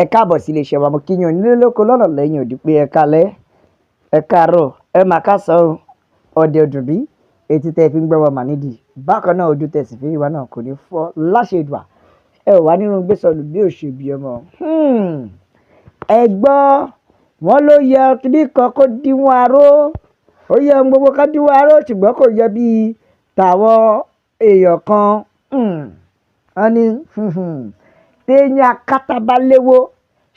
ẹ káàbọ̀ sí iléeṣẹ́ wa. Mo kí yín onílé lóko lọ́nà lẹ́yìn òdì pé ẹ káalẹ́, ẹ káàárọ̀, ẹ máa káàsán o. Ọdẹ ọdún bí etí tẹ́ fi ń gbọ́ wa mà nídìí. Bákan náà ojú tẹ́ sì fi wá náà kò ní fọ́ láṣẹ Èdùà. Ẹ ò wá nínú gbèsòlù bí òṣèbí ọmọ. Ẹ gbọ́ wọn ló yẹ kíní kan kó díwọ̀n aró. Ó yẹ ohun gbogbo ká díwọ̀n aró ṣùgbọ́n kò yẹ bíi tàwọn èèyàn kan. Wọ́n ní téèyàn akátá bá léwó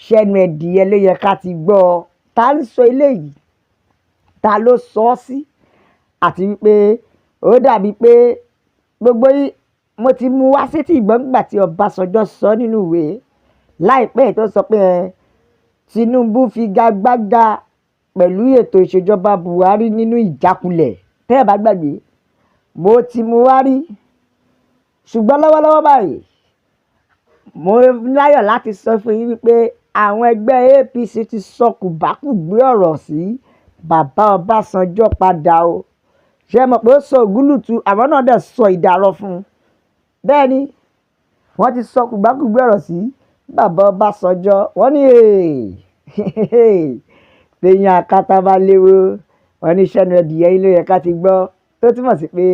ṣẹnu ẹ̀dìyẹ ló yẹ ká ti gbọ́ ọ. Ta ń sọ eléyìí? Ta ló sọ ọ́ sí? Àti wípé ó dàbí pé gbogbo yìí mo ti mú wá sétí ìgbọ́n nígbà tí Ọbásanjọ́ sọ nínú ìwé láìpẹ́ tó sọ pé Tinubu figagbága pẹ̀lú ètò ìṣèjọba Buhari nínú ìjákulẹ̀. Tẹ́ ẹ bá gbàgbé mo ti mú wá rí, ṣùgbọ́n lọ́wọ́lọ́wọ́ báyìí mo láyọ̀ láti sọ fún yín wípé àwọn ẹgbẹ́ APC ti sọ kùbákùgbé ọ̀rọ̀ sí bàbá Ọbásanjọ́ padà o. Ṣé ẹ mọ̀ pé ó sọ ògúlùtù, àwọn náà dẹ̀ sọ ìdàrọ̀ fún un. Bẹ́ẹ̀ ni wọ́n ti sọ kùbákùgbé ọ̀rọ̀ sí bàbá Ọbásanjọ́. Wọ́n ní téèyàn akátá bá léwó, wọ́n ní ṣẹ́nu ẹ̀dìyẹ ilé yẹ ká ti gbọ́. Tó túmọ̀ sí pé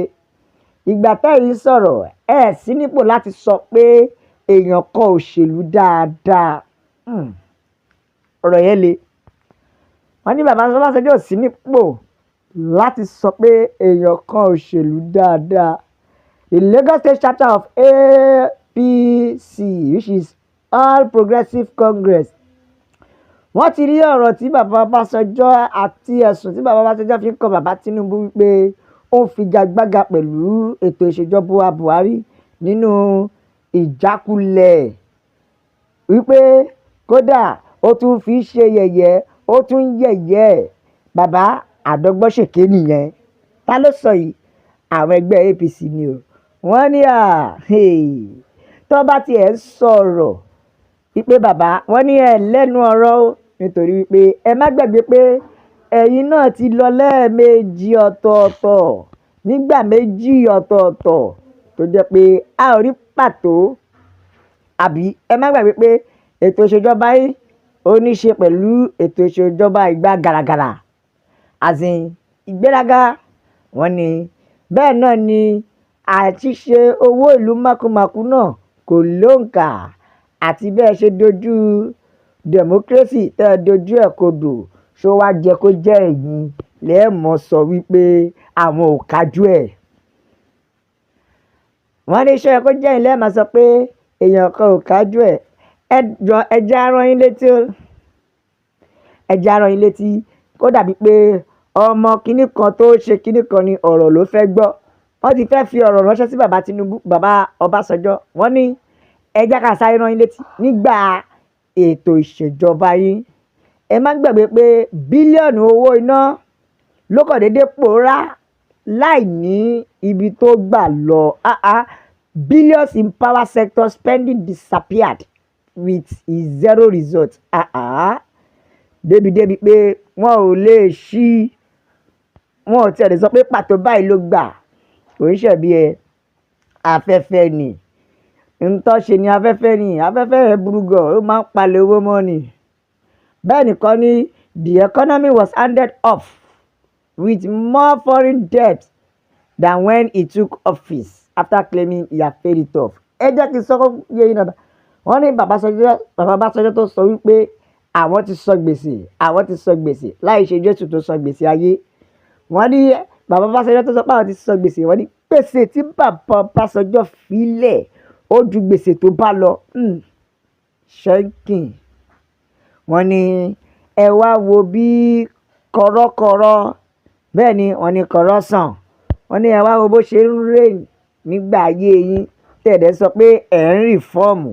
ìgbà tẹ́yìn sọ̀rọ̀ ẹ̀ sí nípò láti sọ pé èèyàn kọ òṣèlú dáadáa. Ọ̀rọ̀ yẹn le. Wọ́n ní bàbá Ọbásanjọ́ sí nípò láti sọ pé èèyàn kan òṣèlú dáadáa. The Lagos State chapter of APC, which is All Progressive Congress, wọ́n ti rí ọ̀rọ̀ tí bàbá Ọbásanjọ́ àti ẹ̀sùn tí bàbá Ọbásanjọ́ fi ń kan bàbá Tinubu wípé ó ń figagbága pẹ̀lú ètò ìṣèjọba Buhari nínú ìjákulẹ̀, wípé kódà ó tún fi ṣe yẹ̀yẹ́, ó tún yẹ̀yẹ́ bàbá àdọ́gbọ́sèké nìyẹn. Ta ló sọ yìí? Àwọn ẹgbẹ́ APC ni o. Wọ́n ní tó bá tiẹ̀ ń sọ̀rọ̀ wípé bàbá, wọ́n ní ẹ lẹ́nu ọ̀rọ̀ o, nítorí wípé ẹ má gbàgbé pé ẹ̀yin náà ti lọ lẹ́ẹ̀mejì ọ̀tọ̀ọ̀tọ̀ nígbà méjì ọ̀tọ̀ọ̀tọ̀ tó jẹ́ pé a ò rí pàtó. Àbí ẹ má gbàgbé pé ètò ìṣèjọba yìí ó ní ṣe pẹ̀lú ètò ìṣèjọba ìgbà gàràgàrà, àsìn ìgbéraga. Wọ́n ní bẹ́ẹ̀ náà ni àti ṣe owó ìlú mákúmákú náà kò lóǹkà, àti bẹ́ẹ̀ ṣe dojú democracy tẹ́ dojú ẹ̀ kodò. Ṣó wá jẹ́ kó jẹ́ ẹ̀yin lẹ́ẹ̀mọ́ sọ wípé àwọn ò kájú ẹ̀? Wọ́n ní ṣó yẹ kó jẹ́ ẹ̀yin lẹ́ẹ̀mọ́ sọ pé èèyàn kan ò kájú ẹ̀? Ẹjẹ́ arán yín létí o. Ẹjẹ́ arán yín létí kó dàbí pé ọmọ kinní kan tó ṣe kinní kan ni ọ̀rọ̀ ló fẹ́ gbọ́. Wọ́n ti fẹ́ fi ọ̀rọ̀ ránṣẹ́ sí bàbá Tinubu, bàbá Ọbásanjọ́. Wọ́n ní ẹjẹ́ ká sáré rán yín létí nígbà ètò ìṣèjọba yín. Ẹ má gbàgbé pé bílíọ̀nù owó iná ló kàn déédéé pòórá láì ní ibi tó gbà lọ. Billions in power sector spending disappeared with zero result. Débi pé wọn ò lè ṣí, wọn ò tiẹ̀ lè sọ pé pàtó báyìí ló gbà. Kò ń ṣẹ̀bi afẹ́fẹ́ ni. Ntọ́ ṣe ni afẹ́fẹ́ ni. Afẹ́fẹ́ rẹ̀ burú gan, ó máa ń palẹ̀ owó mọ́ ni. Bẹ́ẹ̀ nìkan ni the economy was handed off with more foreign debt than when he took office after claiming he had paid it off. Ẹ jẹ́ kí n sọ fún yín dáadáa. Wọ́n ní bàbá Ọbásanjọ́ tó sọ wípé àwọn ti sọ gbèsè, àwọn ti sọ gbèsè láì ṣe Jésù tó sọ gbèsè ayé. Wọ́n ní bàbá Ọbásanjọ́ tó sọ pé àwọn ti sọ gbèsè. Wọ́n ní gbèsè tí bàbá Ọbásanjọ́ filẹ̀ ó ju gbèsè tó bá lọ. Ṣẹ́ńkìn. Wọ́n ní ẹ wá wo bí kọ̀rọ̀kọ̀rọ̀, bẹ́ẹ̀ ni wọ́n ní kọ̀rọ̀ sàn. Wọ́n ní ẹ wá wo bó ṣe ń rèé nígbà ayé yín. Tẹ̀dẹ̀ sọ pé ẹ̀ ń rìfọ́ọ̀mù,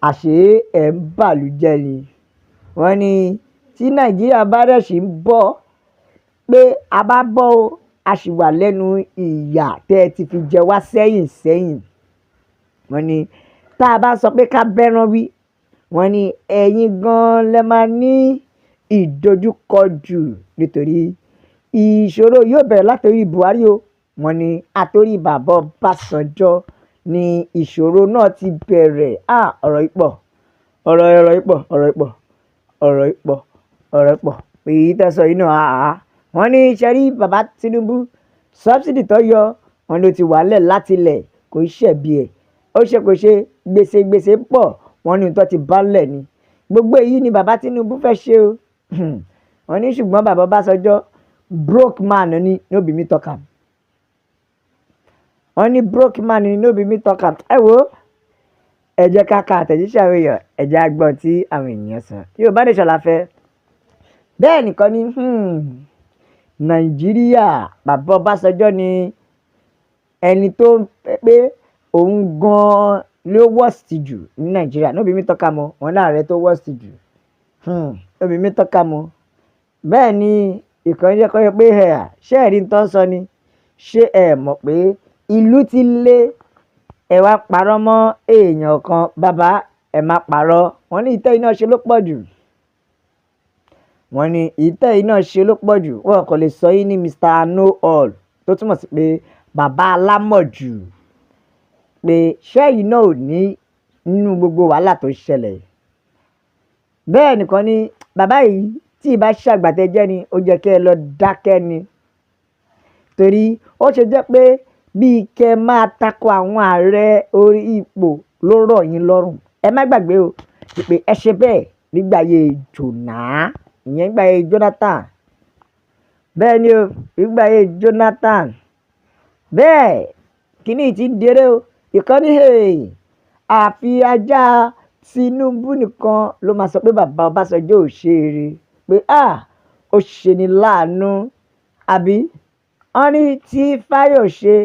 àṣé ẹ̀ ń bàlújẹ́ ni. Wọ́n ní tí Nàìjíríà bá dẹ̀ ṣì ń bọ̀, pé a bá bọ́ o, a sì wà lẹ́nu ìyà tẹ́ ẹ ti fi jẹ wá sẹ́yìn. Wọ́n ní tá a bá sọ pé ká bẹ́ràn wí, wọ́n ní ẹ̀yin gan-an lẹ máa ní ìdojúkọ jù, nítorí ìṣòro yóò bẹ̀rẹ̀ látòrí Buhari o. Wọ́n ní àtòrí bàbá Ọbásanjọ́ ni ìṣòro náà ti bẹ̀rẹ̀. Ọ̀rọ̀ yìí pọ̀ èyí tẹ́ sọ yìí náà. Wọ́n ní ṣe rí bàbá Tinubu subsidy tó yọ wọn ló ti wàálẹ̀ láti ilẹ̀ kò ṣẹ̀bi ẹ̀, ó ṣe kò ṣe gbèsè pọ̀ wọ́n ní tó ti bálẹ̀ ni gbogbo èyí ni bàbá Tinubu fẹ́ ṣe o. Wọ́n ní ṣùgbọ́n bàbá Ọbásanjọ́ broke man ni no be me talk am. Wọ́n ní broke man ni no be me talk am. Ẹ wo ẹ jẹ́ ká ka àtẹ̀jíṣẹ́ àwọn èèyàn, ẹ jẹ́ á gbọ́ tí àwọn ènìyàn sọ. Yorùbá Nation la fẹ́. Bẹ́ẹ̀ nìkan ni Nàìjíríà bàbá Ọbásanjọ́ ni ẹni tó pé òun gan-an ló worst jù ní Nàìjíríà no be me talk am o. Wọ́n láàrẹ tó worst jù no be me talk am o. Bẹ́ẹ̀ ni ìkànnì jẹ́ kọ́ yẹ pé ṣé ẹ̀rí tó ń sọ ni ṣé ẹ mọ̀ pé ìlú ti lé ẹ wá parọ́ mọ́ èèyàn kan bàbá ẹ má parọ́. Wọ́n ní ìtẹ́ iná ṣe ló pọ̀ jù. Wọ́n ní ìtẹ́ iná ṣe ló pọ̀ jù. Wọ́n kò lè sọ yín ní Mr. Know All tó túmọ̀ sí pé bàbá alámọ̀jù pé ṣẹ́yìn náà ò ní nínú gbogbo wàhálà tó ṣẹlẹ̀. Bẹ́ẹ̀ nìkan ni bàbá yìí tí ìbá ṣàgbàtẹ́jẹ́ ni ó jẹ́ kí ẹ lọ dákẹ́ ni torí ó ṣe jẹ́ pé bíi kẹ́ máa tako àwọn ààrẹ orí ipò ló rọ̀ yín lọ́rùn. Ẹ má gbàgbé o pé ẹ ṣe bẹ́ẹ̀ nígbà ayé Jonah, ìyẹn nígbà ayé Jonathan. Bẹ́ẹ̀ ni o nígbà ayé Jonathan. Bẹ́ẹ̀ kíní ti ń dèrè o. Ìkànnì àfi ajá Tinubu nìkan ló máa sọ pé bàbá Ọbásanjọ́ ò ṣe eré pé ó ṣe ni láàánú àbí. Wọ́n ní tí Fáyọ̀ṣe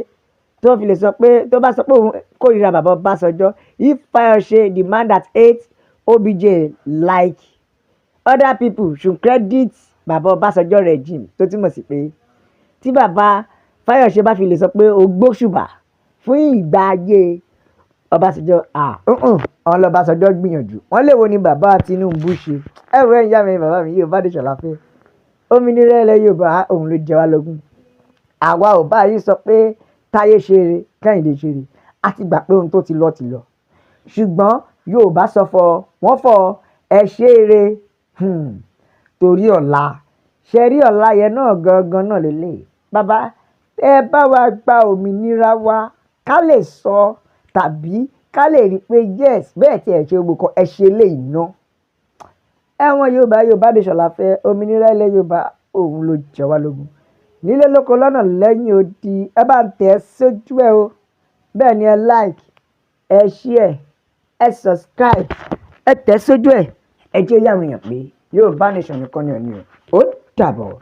tó fi lè sọ pé tó bá sọ pé òun kórìíra bàbá Ọbásanjọ́, if Fáyọ̀ṣe the man that hates OBJ like other people should credit bàbá Ọbásanjọ́ regime tó túmọ̀ sí pé tí bàbá Fáyọ̀ṣe bá fi lè sọ pé ó gbóṣùbà fún ìgbà ayé Ọbásanjọ́ àwọn lọ́básanjọ́ gbìyànjú. Wọ́n lè wo ni bàbá Tinubu ṣe. Ẹ̀wọ̀n ẹ̀yà mi bàbá mi Yorùbá Nation la fẹ́. Òmìnira ilẹ̀ Yorùbá òun ló jẹ wá lógún. Àwa ò bá yín sọ pé Táyé ṣe eré Kẹ́hìndé ṣe eré a ti gbà pé ohun tó ti lọ ti lọ. Ṣùgbọ́n Yorùbá sọ wọ́n fọ ẹ ṣe eré torí ọ̀la. Ṣe rí ọ̀la yẹn náà gangan náà lélẹ̀. Bàbá ẹ bá wa gba òmìnira wa ká lè sọ tàbí ká lè rí i pé yes bẹ́ẹ̀ tí ẹ ṣe gbogbo kan ẹ ṣe lè ná. Ẹ̀wọ̀n Yorùbá Nation la fẹ́. Òmìnira ilẹ̀ Yorùbá òun ló jẹ wá lógún. Nílé lóko lọ́nà lẹ́yìn odi ẹ bá ń tẹ̀ sójú ẹ o. Bẹ́ẹ̀ ni ẹ like ẹ share ẹ subscribe ẹ tẹ̀ sójú ẹ jẹ́ yàwọn èèyàn pé Yorùbá Nation nìkan ni ọ̀ ní o. Ó dàbọ̀.